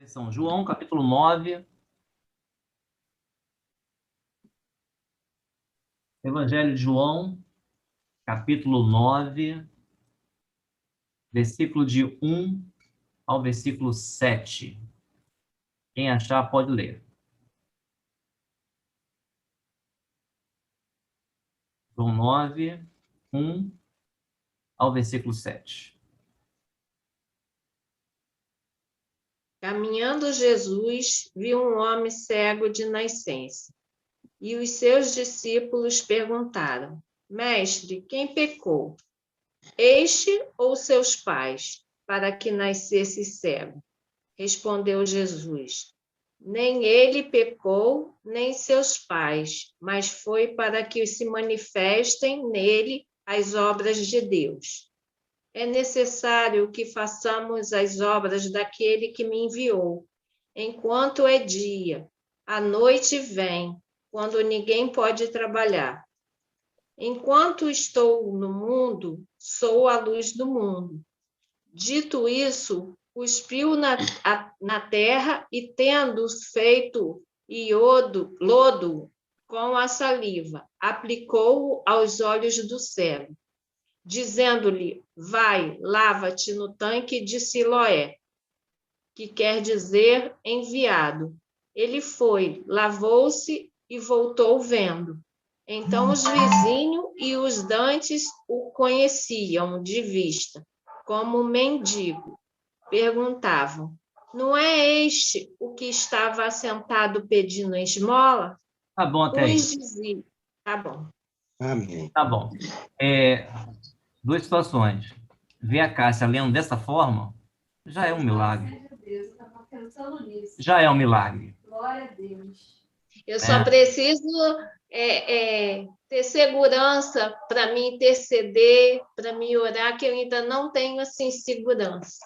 São João, capítulo 9. Evangelho de João, capítulo 9, versículo de 1 ao versículo 7. Quem achar, pode ler. João 9, 1 ao versículo 7. Caminhando Jesus, viu um homem cego de nascença. E os seus discípulos perguntaram: Mestre, quem pecou? Este ou seus pais, para que nascesse cego? Respondeu Jesus: Nem ele pecou, nem seus pais, mas foi para que se manifestem nele as obras de Deus. É necessário que façamos as obras daquele que me enviou, enquanto é dia. A noite vem, quando ninguém pode trabalhar. Enquanto estou no mundo, sou a luz do mundo. Dito isso, cuspiu na terra e, tendo feito lodo com a saliva, aplicou-o aos olhos do cego, dizendo-lhe: Vai, lava-te no tanque de Siloé, que quer dizer enviado. Ele foi, lavou-se e voltou vendo. Então os vizinhos e os dantes o conheciam de vista, como mendigo. Perguntavam: Não é este o que estava assentado pedindo esmola? Tá bom até aí. Dizia. Tá bom. Amém. Tá bom. Duas situações. Ver a Cássia lendo dessa forma já é um milagre. Já é um milagre. Glória a Deus. Eu só preciso ter segurança para me interceder, para me orar, que eu ainda não tenho assim segurança.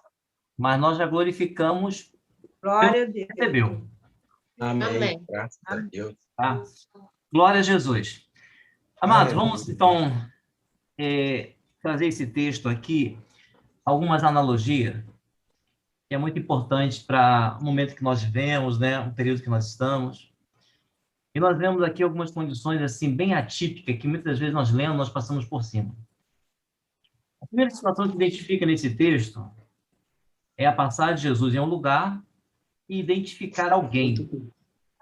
Mas nós já glorificamos. Glória a Deus. Recebeu. Amém. Graças a Deus. Tá? Glória a Jesus. Amados, vamos então trazer esse texto aqui, algumas analogias, que é muito importante para o momento que nós vivemos, né? O período que nós estamos. E nós vemos aqui algumas condições assim bem atípicas, que muitas vezes nós lemos, nós passamos por cima. A primeira situação que identifica nesse texto é a passagem de Jesus em um lugar e identificar alguém.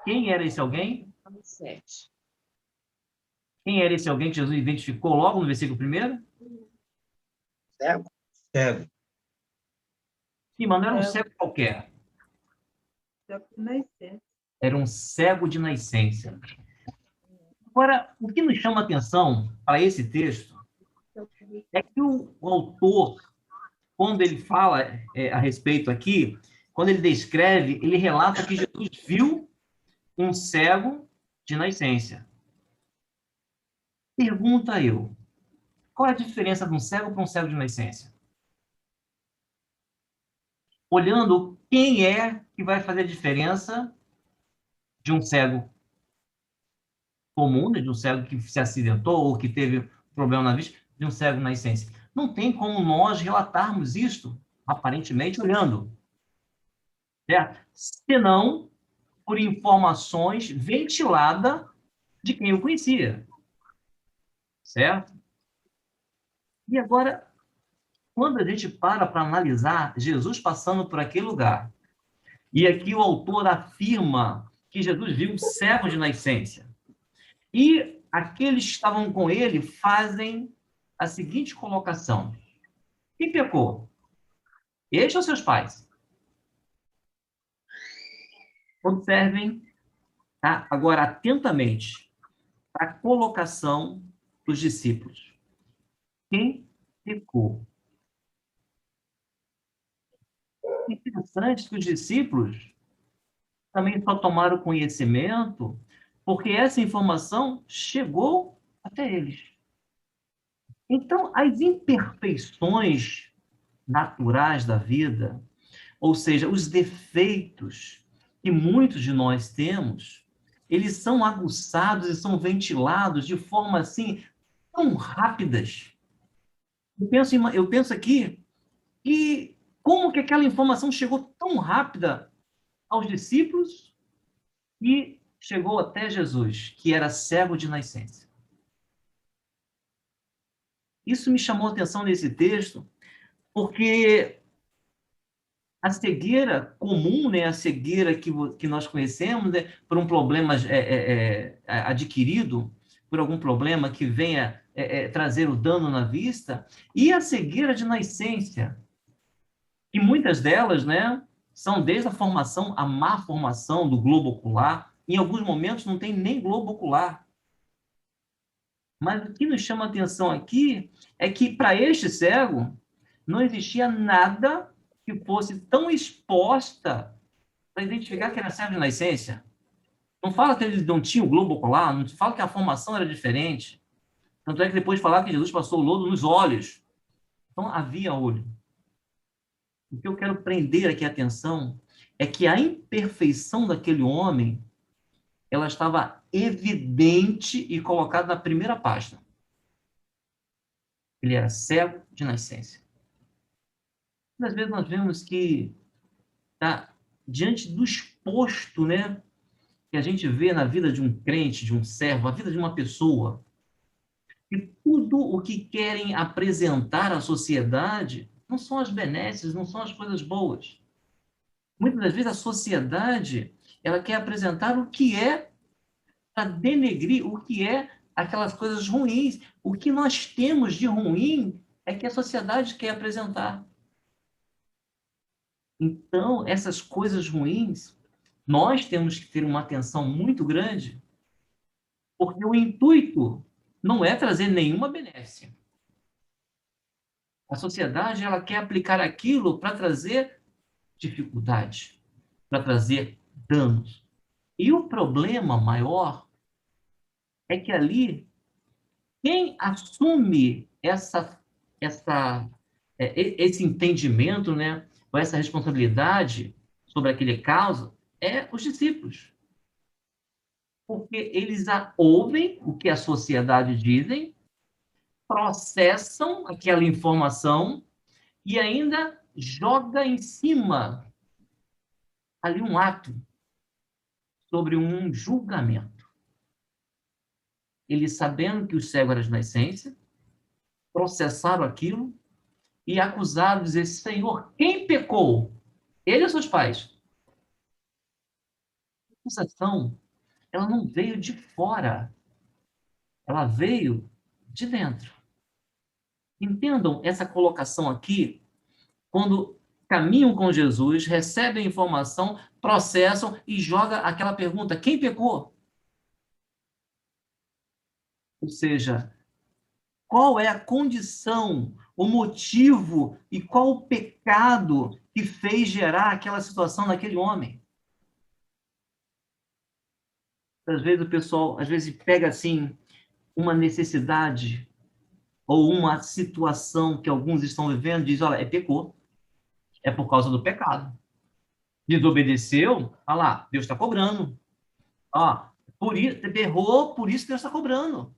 Quem era esse alguém? 7. Quem era esse alguém que Jesus identificou logo no versículo 1? Cego. Cego. Sim, mas não era um cego qualquer. Era um cego de nascença. Agora, o que nos chama a atenção para esse texto é que o autor, quando ele fala a respeito aqui, quando ele descreve, ele relata que Jesus viu um cego de nascença. Pergunta eu, qual é a diferença de um cego para um cego de nascença? Olhando quem é que vai fazer a diferença de um cego comum, né, de um cego que se acidentou ou que teve problema na vista, de um cego na essência. Não tem como nós relatarmos isto, aparentemente, olhando. Certo? Senão por informações ventiladas de quem o conhecia. Certo? E agora, quando a gente para analisar Jesus passando por aquele lugar, e aqui o autor afirma que Jesus viu um cego de nascença, e aqueles que estavam com ele fazem a seguinte colocação: quem pecou? Este ou seus pais? Observem, tá? Agora, atentamente, a colocação dos discípulos. Quem pecou? É interessante que os discípulos também só tomaram conhecimento porque essa informação chegou até eles. Então, as imperfeições naturais da vida, ou seja, os defeitos que muitos de nós temos, eles são aguçados e são ventilados de forma assim tão rápidas. Eu penso aqui que como que aquela informação chegou tão rápida aos discípulos e chegou até Jesus, que era cego de nascença. Isso me chamou a atenção nesse texto, porque a cegueira comum, né, a cegueira que nós conhecemos, né, por um problema adquirido, por algum problema que venha trazer o dano na vista, e a cegueira de nascença, e muitas delas, né, são desde a formação, a má formação do globo ocular, em alguns momentos não tem nem globo ocular. Mas o que nos chama a atenção aqui é que, para este cego, não existia nada que fosse tão exposta para identificar que era cego de nascença. Não fala que ele não tinha o globo ocular, não fala que a formação era diferente. Tanto é que depois de falar que Jesus passou o lodo nos olhos. Então, havia olho. O que eu quero prender aqui a atenção é que a imperfeição daquele homem, ela estava evidente e colocada na primeira página. Ele era cego de nascença. Às vezes nós vemos que diante do exposto, né, que a gente vê na vida de um crente, de um servo, a vida de uma pessoa, e tudo o que querem apresentar à sociedade não são as benesses, não são as coisas boas. Muitas das vezes a sociedade, ela quer apresentar o que é para denegrir, o que é aquelas coisas ruins. O que nós temos de ruim é que a sociedade quer apresentar. Então, essas coisas ruins, nós temos que ter uma atenção muito grande, porque o intuito não é trazer nenhuma benéfica. A sociedade, ela quer aplicar aquilo para trazer dificuldade, para trazer danos. E o problema maior é que ali, quem assume esse entendimento, né, ou essa responsabilidade sobre aquele caso, é os discípulos. Porque eles ouvem o que a sociedade dizem, processam aquela informação e ainda joga em cima ali um ato sobre um julgamento. Eles, sabendo que o cego era de nascença, processaram aquilo e acusaram, dizer, Senhor, quem pecou? Ele ou seus pais? A acusação, ela não veio de fora, ela veio de dentro. Entendam essa colocação aqui, quando caminham com Jesus, recebem a informação, processam e jogam aquela pergunta, quem pecou? Ou seja, qual é a condição, o motivo e qual o pecado que fez gerar aquela situação naquele homem? Às vezes o pessoal, pega assim uma necessidade ou uma situação que alguns estão vivendo, diz, olha, pecou. É por causa do pecado. Desobedeceu, olha lá, Deus está cobrando. Ó, por isso, errou, por isso Deus está cobrando.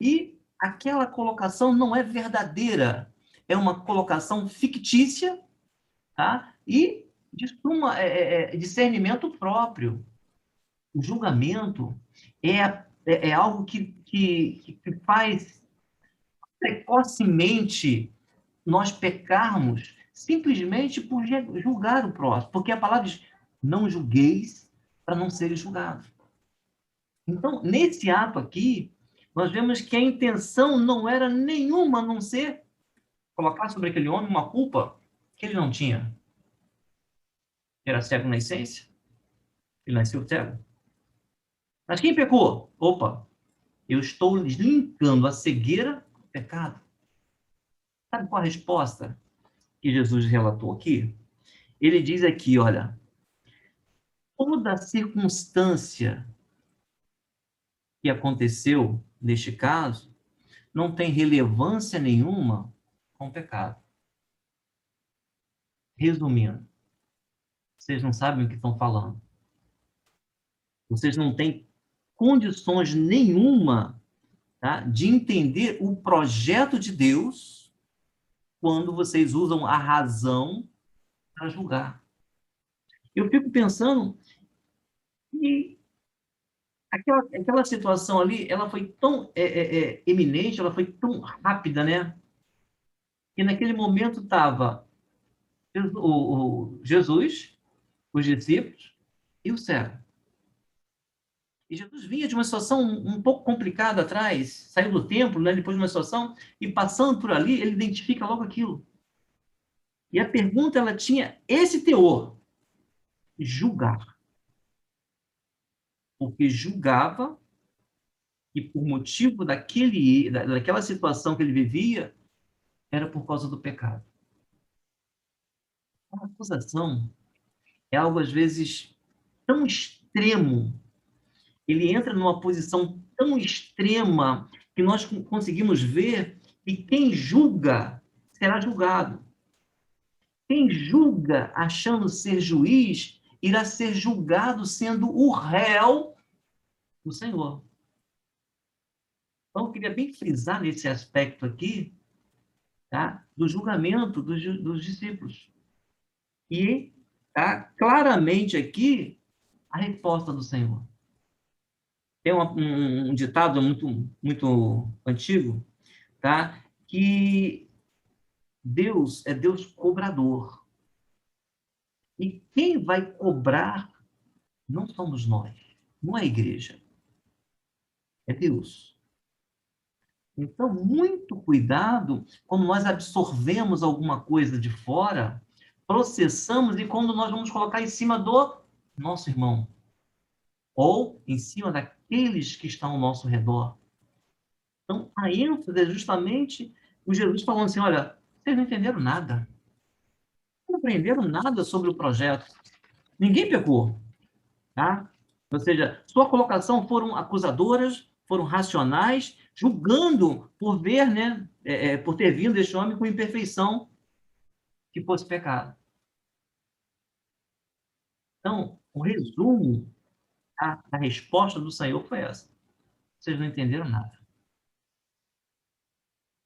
E aquela colocação não é verdadeira, é uma colocação fictícia, tá? E de discernimento próprio. O julgamento é algo que faz precocemente nós pecarmos simplesmente por julgar o próximo, porque a palavra diz, não julgueis para não seres julgados. Então, nesse ato aqui, nós vemos que a intenção não era nenhuma, a não ser colocar sobre aquele homem uma culpa que ele não tinha. Era cego na essência, ele nasceu cego. Mas quem pecou? Opa, eu estou linkando a cegueira com o pecado. Sabe qual a resposta que Jesus relatou aqui? Ele diz aqui, olha, toda circunstância que aconteceu neste caso não tem relevância nenhuma com o pecado. Resumindo, vocês não sabem o que estão falando. Vocês não têm condições nenhuma, tá, de entender o projeto de Deus quando vocês usam a razão para julgar. eu fico pensando que aquela situação ali, ela foi tão eminente, ela foi tão rápida, né? Que naquele momento estava Jesus, os discípulos e o cego. E Jesus vinha de uma situação um pouco complicada atrás, saiu do templo, né, depois de uma situação, e passando por ali, ele identifica logo aquilo. E a pergunta, ela tinha esse teor: julgar. Porque julgava que por motivo daquela situação que ele vivia, era por causa do pecado. A acusação é algo, às vezes, tão extremo, ele entra numa posição tão extrema que nós conseguimos ver que quem julga será julgado. Quem julga achando ser juiz irá ser julgado sendo o réu do Senhor. Então, eu queria bem frisar nesse aspecto aqui, tá, do julgamento dos discípulos. E tá claramente aqui a resposta do Senhor. Tem um ditado muito antigo, tá? Que Deus é Deus cobrador. E quem vai cobrar não somos nós, não é a igreja, é Deus. Então, muito cuidado quando nós absorvemos alguma coisa de fora, processamos e quando nós vamos colocar em cima do nosso irmão ou em cima daqueles que estão ao nosso redor. Então, a ênfase é justamente o Jesus falando assim: olha, vocês não entenderam nada. Não aprenderam nada sobre o projeto. Ninguém pecou, tá? Ou seja, sua colocação foram acusadoras, foram racionais, julgando por ver, né, por ter vindo este homem com imperfeição que fosse pecado. Então, o resumo da resposta do Senhor foi essa: vocês não entenderam nada.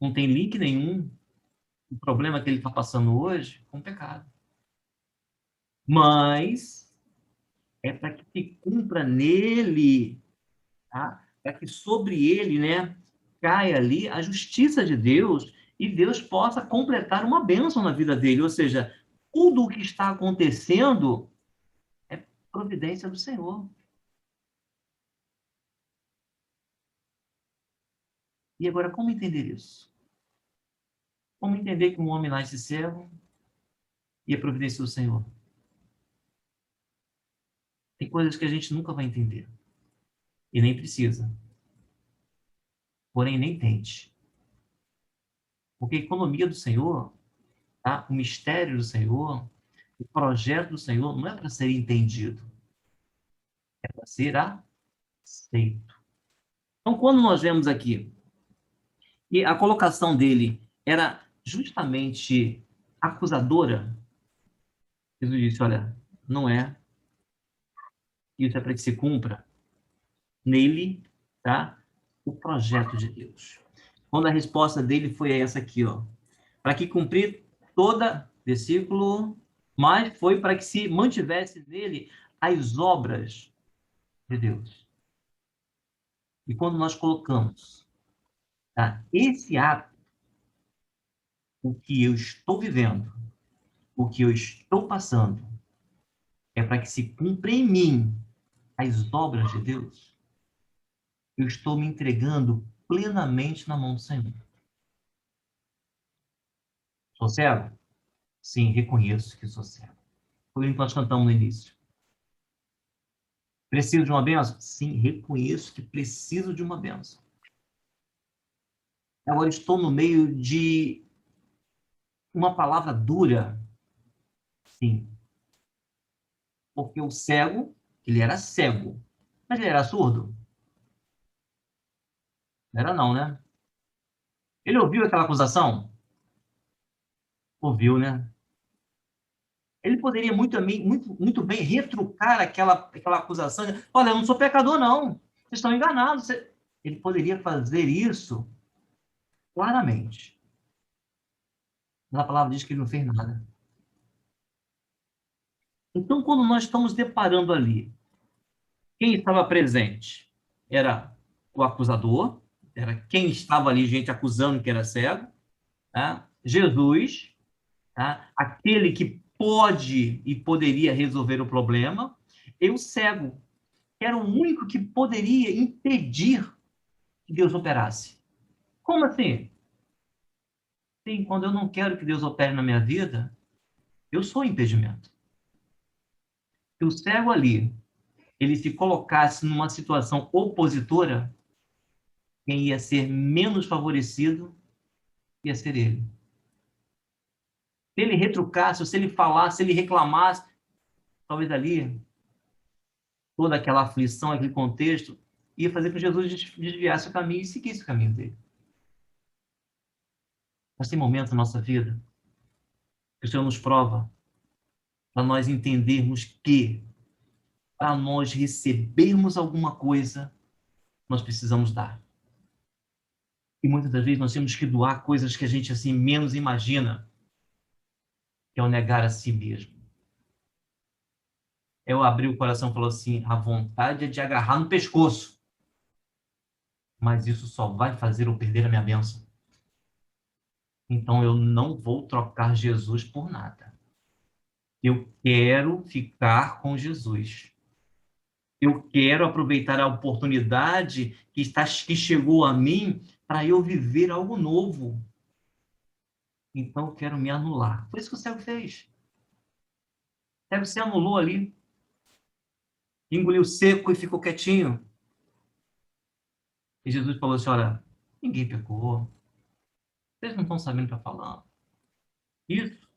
Não tem link nenhum o problema que ele está passando hoje com o pecado. Mas é para que se cumpra nele, tá? Para que sobre ele, né, caia ali a justiça de Deus e Deus possa completar uma bênção na vida dele. Ou seja, tudo o que está acontecendo é providência do Senhor. E agora, como entender isso? Como entender que um homem nasce cego e é providência do Senhor? Tem coisas que a gente nunca vai entender. E nem precisa. Porém, nem tente. Porque a economia do Senhor, tá? O mistério do Senhor, o projeto do Senhor não é para ser entendido. É para ser aceito. Então, quando nós vemos aqui, e a colocação dele era justamente acusadora, Jesus disse: olha, não é, isso é para que se cumpra nele, tá? O projeto de Deus. Quando a resposta dele foi essa aqui, ó, para que cumprir toda, versículo, mas foi para que se mantivesse nele as obras de Deus. E quando nós colocamos, tá, esse ato, o que eu estou vivendo, o que eu estou passando, é para que se cumpra em mim as obras de Deus, eu estou me entregando plenamente na mão do Senhor. Sou cego? Sim, reconheço que sou cego. Foi o que nós cantamos no início. Preciso de uma bênção? Sim, reconheço que preciso de uma bênção. Agora estou no meio de uma palavra dura? Sim. Porque o cego, ele era cego, mas ele era surdo? Não era não, né? Ele ouviu aquela acusação? Ouviu, né? Ele poderia muito bem retrucar aquela acusação. Olha, eu não sou pecador, não. Vocês estão enganados. Ele poderia fazer isso claramente. Mas a palavra diz que ele não fez nada. Então, quando nós estamos deparando ali, quem estava presente era o acusador, era quem estava ali, gente acusando que era cego, tá? Jesus, tá? Aquele que pode e poderia resolver o problema, e o cego, que era o único que poderia impedir que Deus operasse. Como assim? Sim, quando eu não quero que Deus opere na minha vida, eu sou o impedimento. Se o cego ali, ele se colocasse numa situação opositora, quem ia ser menos favorecido ia ser ele. Se ele retrucasse, ou se ele falasse, se ele reclamasse, talvez ali, toda aquela aflição, aquele contexto, ia fazer com que Jesus desviasse o caminho e seguisse o caminho dele. Mas tem momentos na nossa vida que o Senhor nos prova para nós entendermos que, para nós recebermos alguma coisa, nós precisamos dar. E muitas das vezes nós temos que doar coisas que a gente assim menos imagina, que é o negar a si mesmo. Eu abri o coração e falou assim, a vontade é de agarrar no pescoço, mas isso só vai fazer eu perder a minha bênção. Então eu não vou trocar Jesus por nada. Eu quero ficar com Jesus. Eu quero aproveitar a oportunidade que chegou a mim para eu viver algo novo. Então eu quero me anular. Foi isso que o cego fez. O cego se anulou ali, engoliu seco e ficou quietinho. E Jesus falou assim, olha, ninguém pecou. Vocês não estão sabendo o que eu estou falando. Isso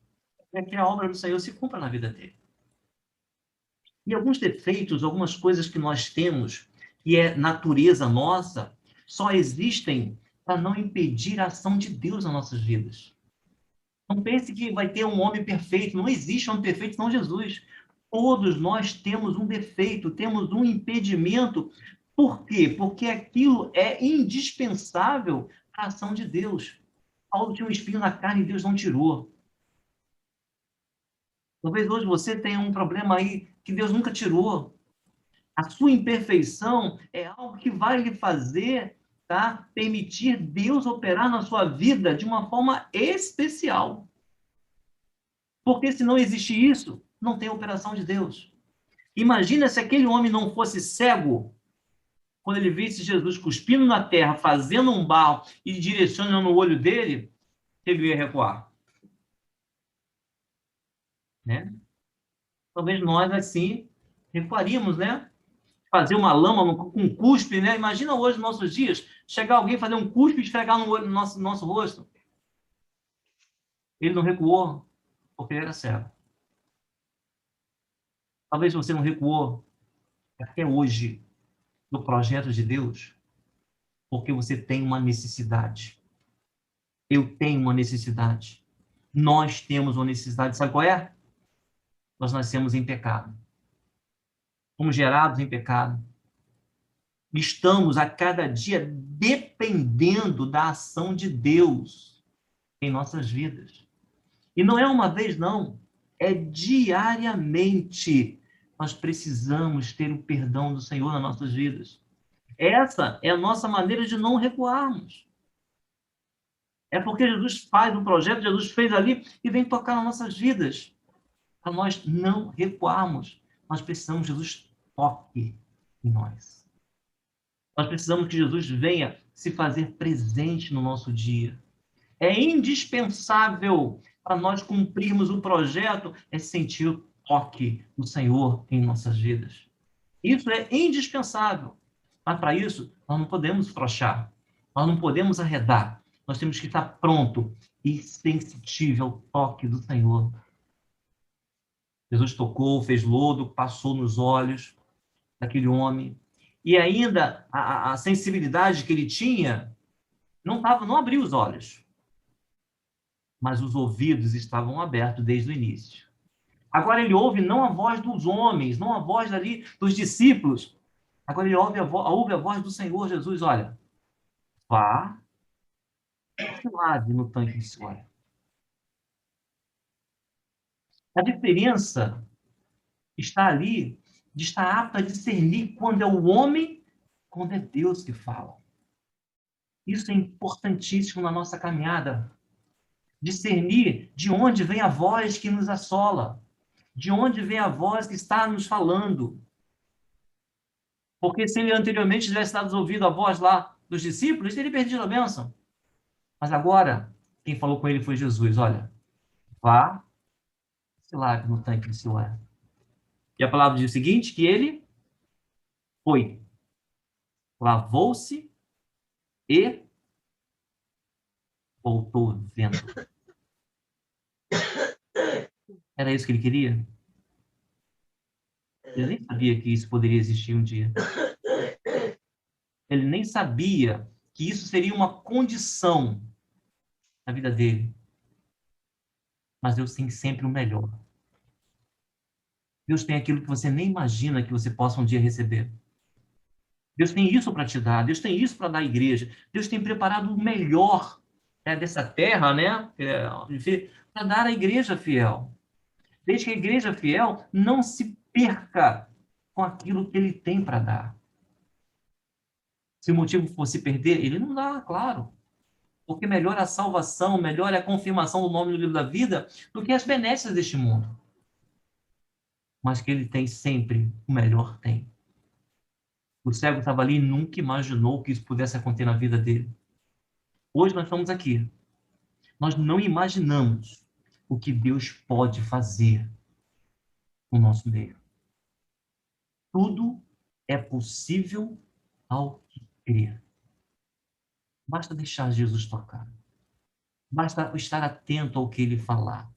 é que a obra do Senhor se cumpra na vida dele. E alguns defeitos, algumas coisas que nós temos, que é natureza nossa, só existem para não impedir a ação de Deus nas nossas vidas. Não pense que vai ter um homem perfeito. Não existe um homem perfeito, senão Jesus. Todos nós temos um defeito, temos um impedimento. Por quê? Porque aquilo é indispensável à ação de Deus. Paulo tinha um espinho na carne e Deus não tirou. Talvez hoje você tenha um problema aí que Deus nunca tirou. A sua imperfeição é algo que vai lhe fazer, tá, permitir Deus operar na sua vida de uma forma especial. Porque se não existe isso, não tem operação de Deus. Imagina se aquele homem não fosse cego, quando ele visse Jesus cuspindo na terra, fazendo um barro e direcionando o olho dele, ele ia recuar. Né? Talvez nós, assim, recuaríamos, né? Fazer uma lama com cuspe, né? Imagina hoje, nos nossos dias, chegar alguém fazer um cuspe e esfregar no olho, no nosso rosto. Ele não recuou, porque ele era cego. Talvez você não recuou até hoje no projeto de Deus, porque você tem uma necessidade. Eu tenho uma necessidade. Nós temos uma necessidade. Sabe qual é? Nós nascemos em pecado. Fomos gerados em pecado. Estamos a cada dia dependendo da ação de Deus em nossas vidas. E não é uma vez, não. É diariamente. Nós precisamos ter o perdão do Senhor nas nossas vidas. Essa é a nossa maneira de não recuarmos. É porque Jesus faz o projeto, Jesus fez ali e vem tocar nas nossas vidas. Para nós não recuarmos, nós precisamos que Jesus toque em nós. Nós precisamos que Jesus venha se fazer presente no nosso dia. É indispensável para nós cumprirmos o projeto é sentir o toque do Senhor em nossas vidas. Isso é indispensável. Mas para isso, nós não podemos frouxar. Nós não podemos arredar. Nós temos que estar pronto e sensível ao toque do Senhor. Jesus tocou, fez lodo, passou nos olhos daquele homem. E ainda a sensibilidade que ele tinha não abriu os olhos, mas os ouvidos estavam abertos desde o início. Agora ele ouve não a voz dos homens, não a voz ali dos discípulos. Agora ele ouve a voz do Senhor Jesus. Olha, vá e se lave no tanque de Siloé. A diferença está ali, de estar apto a discernir quando é o homem, quando é Deus que fala. Isso é importantíssimo na nossa caminhada. Discernir de onde vem a voz que nos assola, de onde vem a voz que está nos falando. Porque se ele anteriormente tivesse dado ouvido à voz lá dos discípulos, ele teria perdido a bênção. Mas agora, quem falou com ele foi Jesus. Olha, vá, se lave no tanque de Siloé. E a palavra diz o seguinte, que ele foi, lavou-se e voltou vendo. Era isso que ele queria? Ele nem sabia que isso poderia existir um dia. Ele nem sabia que isso seria uma condição na vida dele. Mas Deus tem sempre o melhor. Deus tem aquilo que você nem imagina que você possa um dia receber. Deus tem isso para te dar. Deus tem isso para dar à igreja. Deus tem preparado o melhor dessa terra, né? Para dar à igreja fiel. Desde que a igreja fiel não se perca com aquilo que ele tem para dar. Se o motivo fosse perder, ele não dá, claro. Porque melhor é a salvação, melhor é a confirmação do nome no livro da vida do que as benesses deste mundo. Mas que ele tem sempre, o melhor tem. O cego estava ali e nunca imaginou que isso pudesse acontecer na vida dele. Hoje nós estamos aqui. Nós não imaginamos o que Deus pode fazer no nosso meio. Tudo é possível ao que crer. Basta deixar Jesus tocar. Basta estar atento ao que ele falar.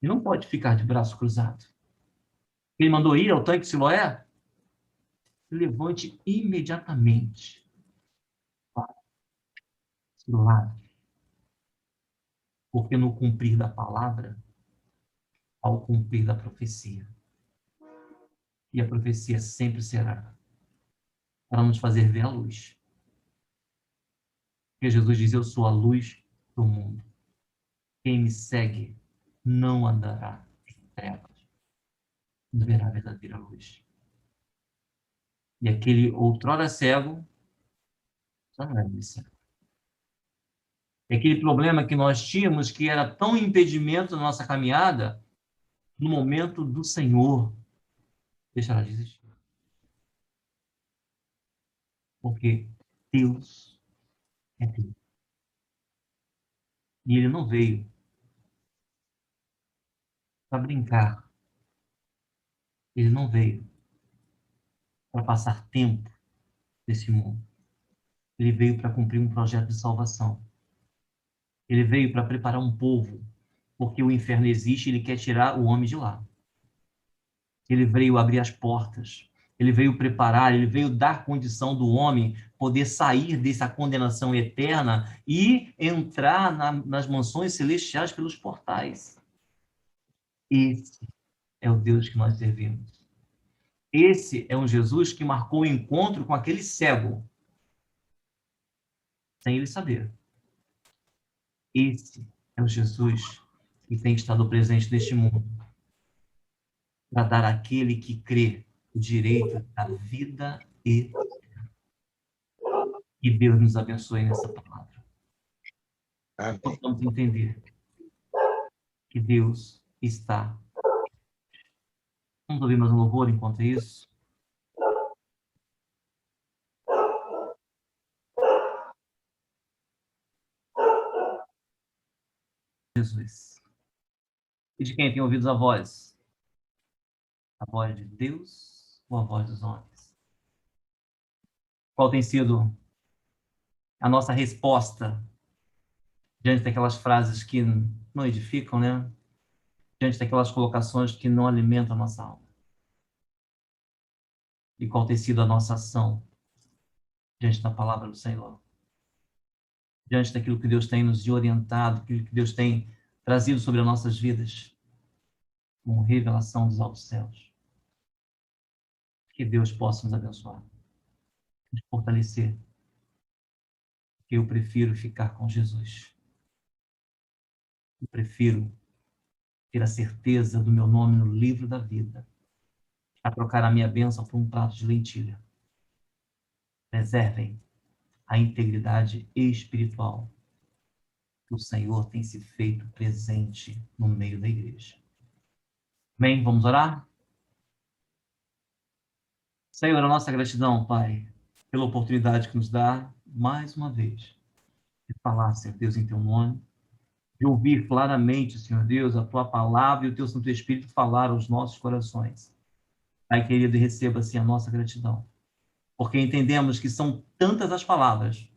E não pode ficar de braço cruzado. Ele mandou ir ao tanque de Siloé? Levante imediatamente. Se lave. Porque no cumprir da palavra, ao cumprir da profecia. E a profecia sempre será para nos fazer ver a luz. Porque Jesus diz, eu sou a luz do mundo. Quem me segue não andará em trevas, verá a verdadeira luz. E aquele outrora cego, já não é mais cego. E aquele problema que nós tínhamos, que era tão impedimento na nossa caminhada, no momento do Senhor, deixará de existir. Porque Deus é Deus. E Ele não veio para brincar. Ele não veio para passar tempo nesse mundo. Ele veio para cumprir um projeto de salvação. Ele veio para preparar um povo, porque o inferno existe e ele quer tirar o homem de lá. Ele veio abrir as portas, ele veio preparar, ele veio dar condição do homem poder sair dessa condenação eterna e entrar nas mansões celestiais pelos portais. Esse é o Deus que nós servimos. Esse é um Jesus que marcou o encontro com aquele cego, sem ele saber. Esse é o Jesus que tem estado presente neste mundo para dar àquele que crê o direito da vida eterna. Que Deus nos abençoe nessa palavra. Amém. Possamos entender que Deus está. Vamos ouvir mais um louvor enquanto isso? Jesus. E de quem tem ouvido a voz? A voz de Deus ou a voz dos homens? Qual tem sido a nossa resposta diante daquelas frases que não edificam, né? Diante daquelas colocações que não alimentam a nossa alma? E qual tem sido a nossa ação diante da palavra do Senhor? Diante daquilo que Deus tem nos orientado, aquilo que Deus tem trazido sobre as nossas vidas, como revelação dos altos céus. Que Deus possa nos abençoar, nos fortalecer. Que eu prefiro ficar com Jesus. Eu prefiro ter a certeza do meu nome no livro da vida, a trocar a minha bênção por um prato de lentilha. Preservem a integridade espiritual que o Senhor tem se feito presente no meio da igreja. Amém? Vamos orar? Senhor, a nossa gratidão, Pai, pela oportunidade que nos dá, mais uma vez, de falar, Senhor Deus, em Teu nome, de ouvir claramente, Senhor Deus, a Tua palavra e o Teu Santo Espírito falar aos nossos corações. Pai querido, receba, assim, a nossa gratidão, porque entendemos que são tantas as palavras,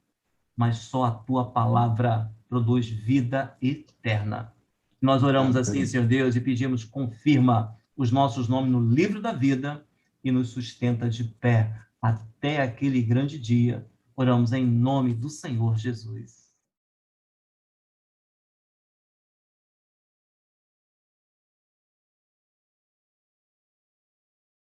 mas só a Tua palavra produz vida eterna. Nós oramos assim, Senhor Deus, e pedimos, confirma os nossos nomes no livro da vida e nos sustenta de pé até aquele grande dia. Oramos em nome do Senhor Jesus.